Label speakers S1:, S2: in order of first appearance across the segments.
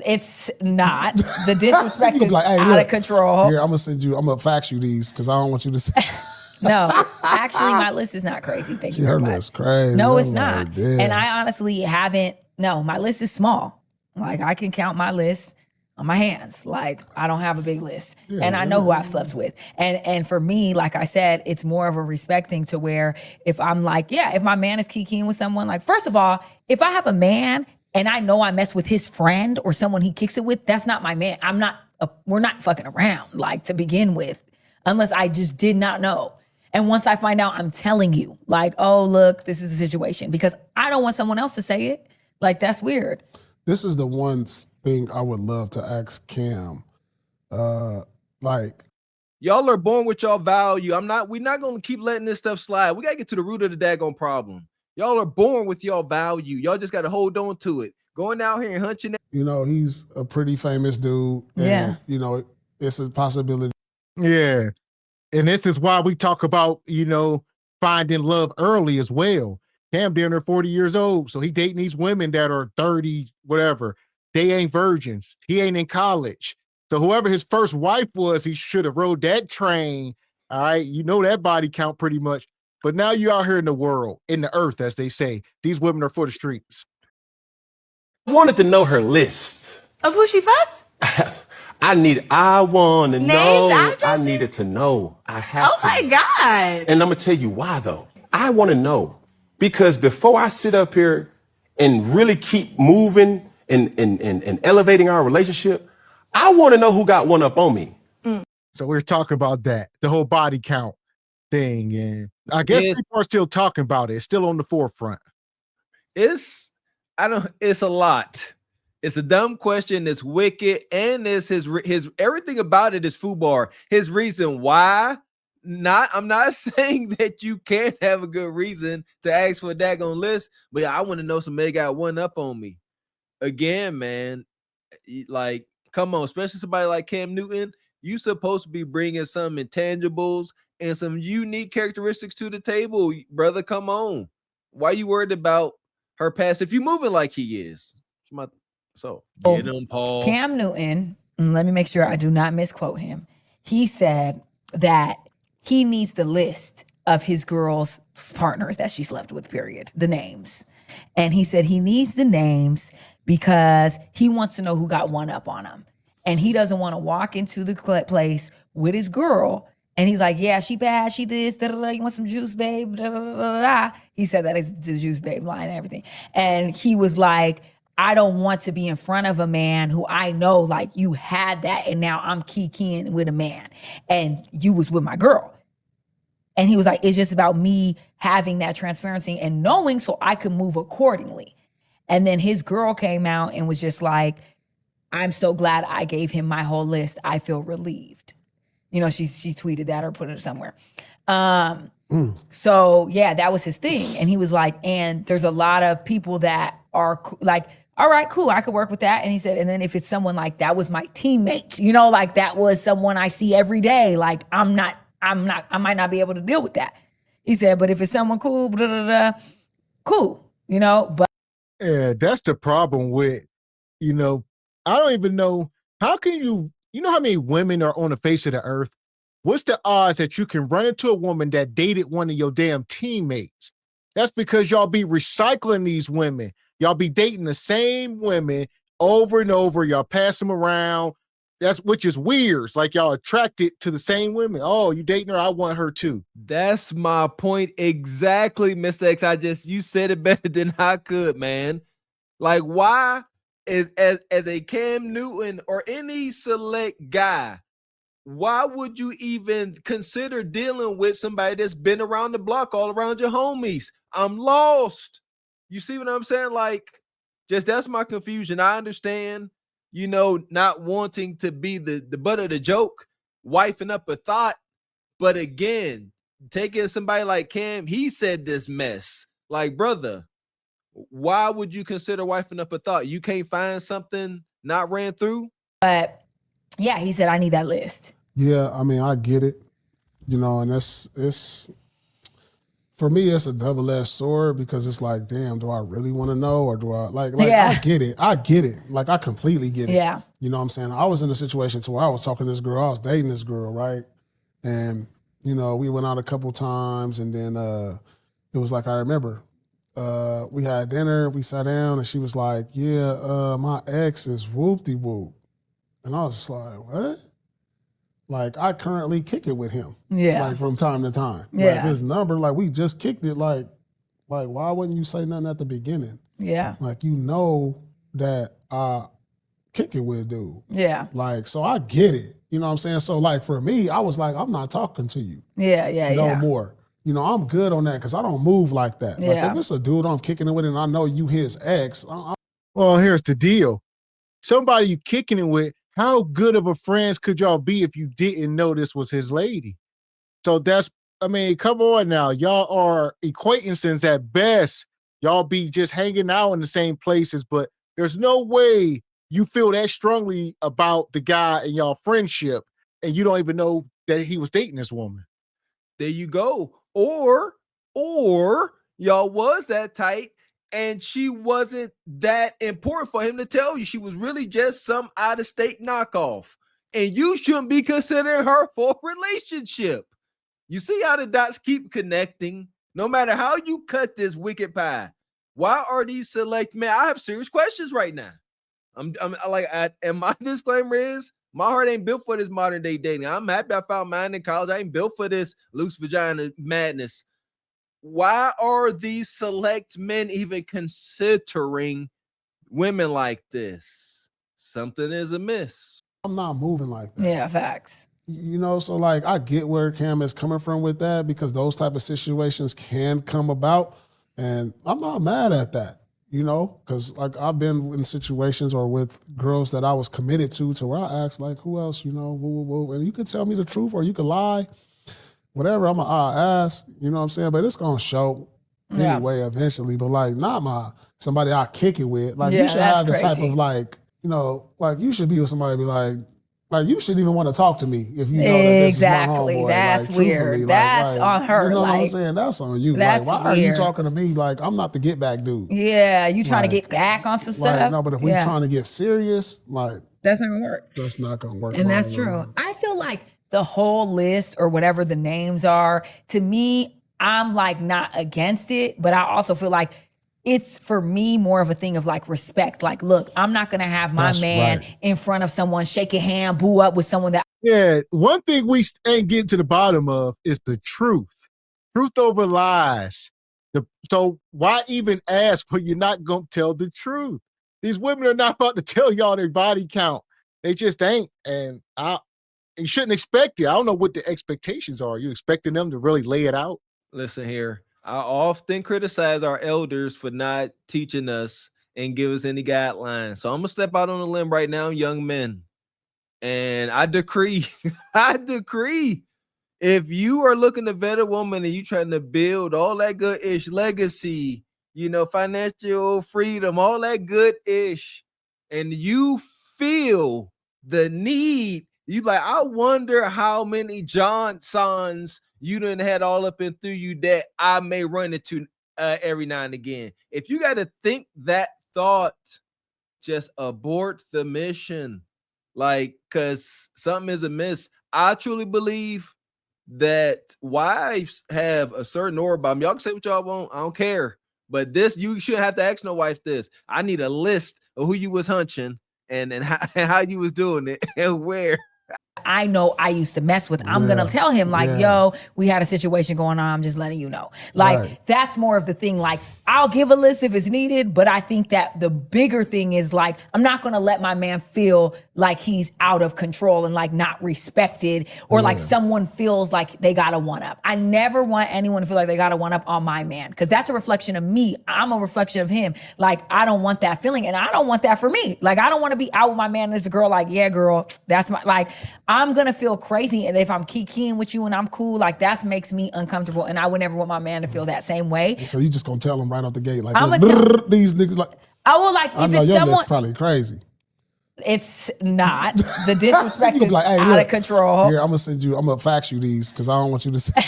S1: It's not. The disrespect
S2: You
S1: is
S2: like, hey,
S1: out
S2: look,
S1: of control.
S2: Here, I'm gonna fax you these because I don't want you to say.
S1: No, actually, my list is not crazy. Thank you
S2: Her
S1: very much.
S2: list crazy.
S1: No,
S2: I'm
S1: it's not.
S2: like, damn.
S1: And I honestly haven't. No, my list is small. Like I can count my list on my hands. Like I don't have a big list, and I know who I've slept with. And for me, like I said, it's more of a respect thing to where if I'm like, yeah, if my man is kikiing with someone, like first of all, if I have a man and I know I mess with his friend or someone he kicks it with, that's not my man. We're not fucking around, like to begin with, unless I just did not know. And once I find out, I'm telling you, like, oh, look, this is the situation. Because I don't want someone else to say it. Like, that's weird.
S2: This is the one thing I would love to ask Cam. Like,
S3: y'all are born with y'all value. We're not gonna keep letting this stuff slide. We gotta get to the root of the daggone problem. Y'all are born with y'all value. Y'all just gotta hold on to it. Going out here and hunching.
S2: You know, he's a pretty famous dude. And, you know, it's a possibility.
S4: Yeah. And this is why we talk about, you know, finding love early as well. Cam down there 40 years old. So he dating these women that are 30, whatever. They ain't virgins. He ain't in college. So whoever his first wife was, he should have rode that train. All right. You know that body count pretty much. But now you're out here in the world, in the earth, as they say. These women are for the streets.
S5: I wanted to know her list.
S6: Of who she fucked?
S5: I want to
S6: Names,
S5: know.
S6: addresses?
S5: I needed to know. I have to.
S6: Oh my God.
S5: And I'm going to tell you why, though. I want to know. Because before I sit up here and really keep moving and elevating our relationship, I want to know who got one up on me.
S4: So we're talking about that, the whole body count thing. And I guess people are still talking about it. It's still on the forefront.
S3: It's a lot. It's a dumb question. It's wicked, and it's his everything about it is foobar. His reason why I'm not saying that you can't have a good reason to ask for a daggone list, but I want to know somebody got one up on me. Again, man, like come on, especially somebody like Cam Newton. You supposed to be bringing some intangibles and some unique characteristics to the table, brother. Come on, why you worried about her past if you moving like he is? So get him, Paul.
S1: Cam Newton, let me make sure I do not misquote him. He said that he needs the list of his girls' partners that she slept with, period, the names. And he said he needs the names because he wants to know who got one up on him. And he doesn't want to walk into the place with his girl and he's like, yeah, she bad, she this, da, da, da, you want some juice, babe, da, da, da, da, da. He said that is the juice, babe line and everything. And he was like, I don't want to be in front of a man who I know, like, you had that and now I'm kikiing with a man and you was with my girl. And he was like, it's just about me having that transparency and knowing so I could move accordingly. And then his girl came out and was just like, I'm so glad I gave him my whole list. I feel relieved. You know, she tweeted that or put it somewhere. So yeah, that was his thing. And he was like, and there's a lot of people that are like, all right, cool, I could work with that. And he said, and then if it's someone like that was my teammate, you know, like that was someone I see every day, like I might not be able to deal with that. He said, but if it's someone cool, blah, blah, blah, cool, you know, but.
S4: Yeah, that's the problem with, you know, I don't even know, how can you know how many women are on the face of the earth? What's the odds that you can run into a woman that dated one of your damn teammates? That's because y'all be recycling these women. Y'all be dating the same women over and over. Y'all pass them around. Which is weird. It's like y'all attracted to the same women. Oh, you dating her? I want her too.
S3: That's my point exactly, Mr. X. You said it better than I could, man. Like, why is as a Cam Newton or any select guy, why would you even consider dealing with somebody that's been around the block, all around your homies? I'm lost. You see what I'm saying? Like, just that's my confusion. I understand, you know, not wanting to be the butt of the joke, wifing up a thought. But again, taking somebody like Cam, he said this mess. Like, brother, why would you consider wifing up a thought? You can't find something not ran through?
S1: But yeah, he said, I need that list.
S2: Yeah, I mean, I get it, you know, and it's for me, it's a double-edged sword because it's like, damn, do I really want to know or do I like
S1: Yeah.
S2: I get it. I get it. Like I completely get it.
S1: Yeah.
S2: You know what I'm saying? I was in a situation to where I was talking to this girl, I was dating this girl, right? And, you know, we went out a couple times and then it was like I remember. We had dinner, we sat down, and she was like, yeah, my ex is whoop-de-whoop. And I was just like, what? Like, I currently kick it with him.
S1: Yeah.
S2: Like, from time to time.
S1: Yeah.
S2: Like, his number, like, we just kicked it. Like, why wouldn't you say nothing at the beginning?
S1: Yeah.
S2: Like, you know that I kick it with dude.
S1: Yeah.
S2: Like, so I get it. You know what I'm saying? So, like, for me, I was like, I'm not talking to you
S1: Yeah.
S2: no more. You know, I'm good on that because I don't move like that. Like,
S1: Yeah.
S2: if it's a dude I'm kicking it with and I know you his ex,
S4: Well, here's the deal. Somebody you kicking it with, how good of a friends could y'all be if you didn't know this was his lady? So I mean, come on now. Y'all are acquaintances at best. Y'all be just hanging out in the same places, but there's no way you feel that strongly about the guy in y'all friendship and you don't even know that he was dating this woman.
S3: There you go. Or y'all was that tight and she wasn't that important for him to tell you. She was really just some out-of-state knockoff. And you shouldn't be considering her for a relationship. You see how the dots keep connecting? No matter how you cut this wicked pie, why are these select men? I have serious questions right now. And my disclaimer is, my heart ain't built for this modern day dating. I'm happy I found mine in college. I ain't built for this loose vagina madness. Why are these select men even considering women like this? Something is amiss.
S2: I'm not moving like that.
S1: Yeah, facts.
S2: You know, so like I get where Cam is coming from with that because those type of situations can come about, and I'm not mad at that. You know, because like I've been in situations or with girls that I was committed to where I asked like, who else? You know, and you could tell me the truth or you could lie, whatever. I'm I ask. You know what I'm saying? But it's gonna show anyway eventually. But like, not somebody I kick it with. Like you should have the type of like, you know, like you should be with somebody be like you shouldn't even want to talk to me if you know that this is my homeboy.
S1: That's
S2: like,
S1: weird. That's on her.
S2: You know
S1: like,
S2: what I'm saying? That's on you.
S1: That's
S2: like, why
S1: weird.
S2: are you talking to me? Like, I'm not the get back dude.
S1: Yeah, you trying
S2: Like,
S1: to get back on some stuff.
S2: Like, no, but if we trying to get serious, like
S1: that's not gonna work.
S2: That's not gonna work.
S1: And that's true. I feel like the whole list or whatever the names are, to me, I'm like not against it, but I also feel like it's for me more of a thing of like respect. Like, look, I'm not gonna have my man in front of someone, shake a hand, boo up with someone that.
S4: Yeah, one thing we ain't getting to the bottom of is the truth. Truth over lies. So why even ask when you're not gonna tell the truth? These women are not about to tell y'all their body count. They just ain't, and you shouldn't expect it. I don't know what the expectations are. You expecting them to really lay it out?
S3: Listen here. I often criticize our elders for not teaching us and give us any guidelines. So I'm gonna step out on a limb right now, young men. And I decree, if you are looking to vet a woman and you trying to build all that good ish legacy, you know, financial freedom, all that good ish, and you feel the need, you like, I wonder how many Johnsons you done had all up and through you that I may run into every now and again. If you got to think that thought, just abort the mission. Like, because something is amiss. I truly believe that wives have a certain aura about them. Y'all can say what y'all want. I don't care. But this, you shouldn't have to ask no wife this. I need a list of who you was hunching and how you was doing it and where.
S1: I know I used to mess with. I'm gonna tell him like, yo, we had a situation going on. I'm just letting you know. Like, that's more of the thing. Like, I'll give a list if it's needed, but I think that the bigger thing is like, I'm not gonna let my man feel like he's out of control and like not respected or like someone feels like they got a one up. I never want anyone to feel like they got a one up on my man because that's a reflection of me. I'm a reflection of him. Like, I don't want that feeling and I don't want that for me. Like, I don't want to be out with my man and this girl like, yeah, girl, that's my, like, I'm gonna feel crazy, and if I'm kikiing with you and I'm cool, like that makes me uncomfortable, and I would never want my man to feel that same way.
S2: So you just gonna tell them right off the gate, like,
S1: I'm gonna tell
S2: these niggas like.
S1: I will like
S2: I
S1: if
S2: know
S1: it's
S2: your
S1: someone.
S2: list probably crazy.
S1: It's not. The disrespect
S2: You
S1: is
S2: be like, hey,
S1: out
S2: look,
S1: of control.
S2: Here, I'm gonna fax you these because I don't want you to say.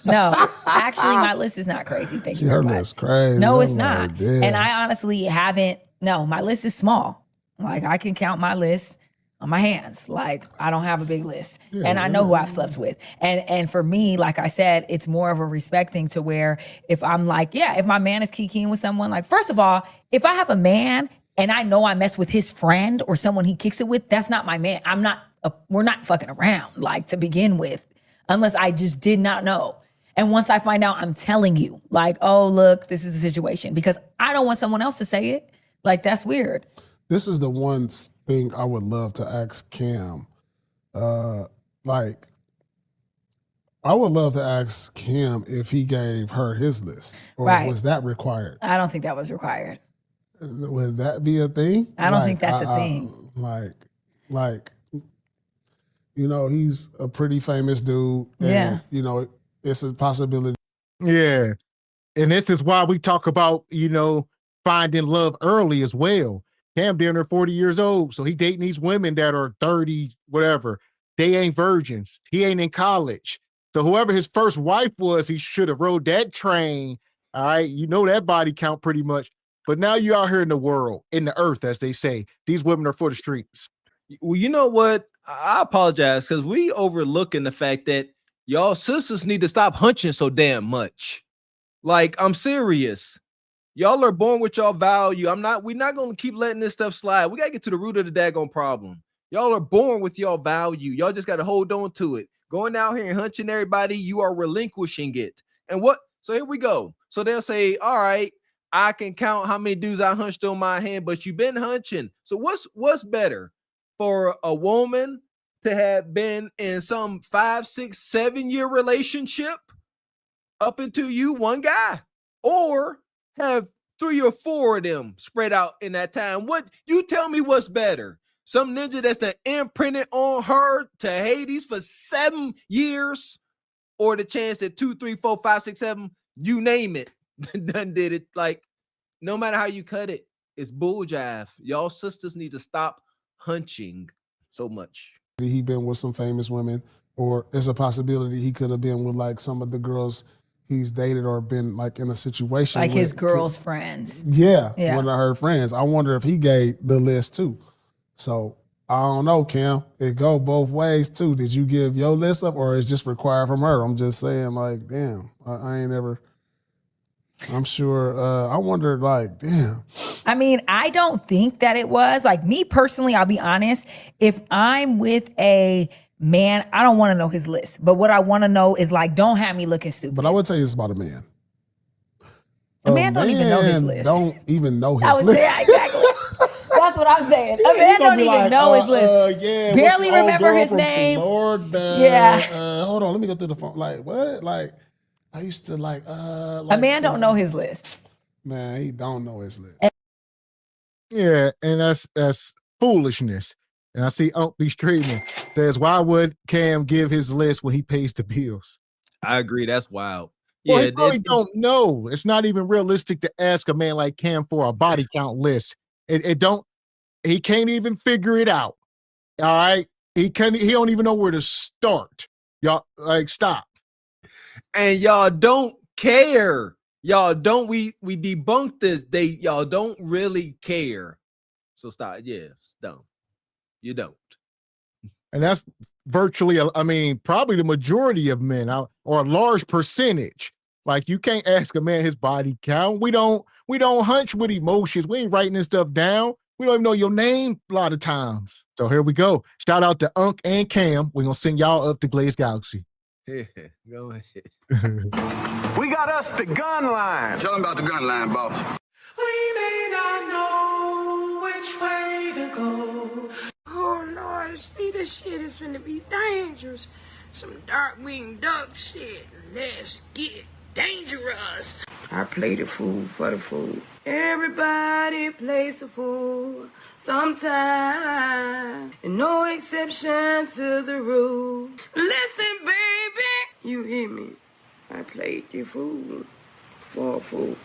S1: No, actually, my list is not crazy. Thank you
S2: Her
S1: very much.
S2: list crazy.
S1: No,
S2: I'm
S1: it's
S2: like,
S1: not.
S2: damn.
S1: And I honestly haven't. No, my list is small. Like I can count my list on my hands. Like I don't have a big list, and I know who I've slept with. And for me, like I said, it's more of a respect thing to where if I'm like, yeah, if my man is kikiing with someone, like first of all, if I have a man and I know I mess with his friend or someone he kicks it with, that's not my man. We're not fucking around, like to begin with, unless I just did not know. And once I find out, I'm telling you, like, oh, look, this is the situation. Because I don't want someone else to say it. Like, that's weird.
S2: This is the one thing I would love to ask Cam. Like, I would love to ask Cam if he gave her his list. Or
S1: Right.
S2: was that required?
S1: I don't think that was required.
S2: Would that be a thing?
S1: I don't think that's a thing.
S2: Like, you know, he's a pretty famous dude. And,
S1: Yeah.
S2: you know, it's a possibility.
S4: Yeah. And this is why we talk about, you know, finding love early as well. Cam damn near 40 years old. So he dating these women that are 30, whatever. They ain't virgins. He ain't in college. So whoever his first wife was, he should have rode that train. All right. You know that body count pretty much. But now you're out here in the world, in the earth, as they say. These women are for the streets.
S3: Well, you know what? I apologize because we overlooking the fact that y'all sisters need to stop hunching so damn much. Like, I'm serious. Y'all are born with y'all value. We're not gonna keep letting this stuff slide. We gotta get to the root of the daggone problem. Y'all are born with y'all value. Y'all just gotta hold on to it. Going out here and hunching everybody, you are relinquishing it. And what? So here we go. So they'll say, all right, I can count how many dudes I hunched on my hand, but you've been hunching. So what's better for a woman to have been in some 5, 6, 7 year relationship up until you one guy, or have 3 or 4 of them spread out in that time? What you tell me what's better? Some ninja that's the imprinted on her to Hades for 7 years, or the chance that 2, 3, 4, 5, 6, 7, you name it, done did it. Like, no matter how you cut it, it's bull jive. Y'all sisters need to stop hunching so much.
S2: He been with some famous women, or it's a possibility he could have been with like some of the girls he's dated or been like in a situation
S1: Like
S2: with.
S1: his girl's friends.
S2: Yeah,
S1: Yeah.
S2: one of her friends. I wonder if he gave the list too. So I don't know, Cam. It go both ways too. Did you give your list up, or it's just required from her? I'm just saying, like, damn, I ain't ever. I'm sure. I wonder, like, damn.
S1: I mean, I don't think that it was. Like me personally, I'll be honest. If I'm with a man, I don't want to know his list. But what I want to know is like, don't have me looking stupid.
S2: But I would tell you it's about a man.
S1: A man don't even know his list.
S2: Don't even know his
S1: I would
S2: list.
S1: say exactly. That's what I'm saying. A man don't even know his list.
S2: Yeah,
S1: Barely
S2: what's the old
S1: remember
S2: girl
S1: his
S2: from
S1: name.
S2: Florida?
S1: Yeah.
S2: Hold on, let me go through the phone. Like what? Like I used to like.
S1: A man don't know his list.
S2: Man, he don't know his list.
S4: Yeah, and that's foolishness. And I see Unc B. Straightening says, why would Cam give his list when he pays the bills?
S3: I agree. That's wild.
S4: Well,
S3: Yeah,
S4: he really don't know. It's not even realistic to ask a man like Cam for a body count list. He can't even figure it out. All right. He don't even know where to start. Y'all, like, stop.
S3: and y'all don't care. Y'all don't. We debunked this. Y'all don't really care. So stop. Yeah, don't. You don't.
S4: And that's virtually, probably the majority of men, or a large percentage. Like, you can't ask a man his body count. We don't hunch with emotions. We ain't writing this stuff down. We don't even know your name a lot of times. So here we go. Shout out to Unc and Cam. We're going to send y'all up to Glaze Galaxy.
S3: Yeah, go ahead.
S7: We got us the gun line.
S8: Tell them about the gun line, boss.
S9: We may not know which way to go. Oh Lord, see, this shit is finna be dangerous. Some dark-winged duck shit. Let's get dangerous. I play the fool for the fool. Everybody plays the fool sometime, and no exception to the rule. Listen, baby, you hear me? I played the fool for a fool.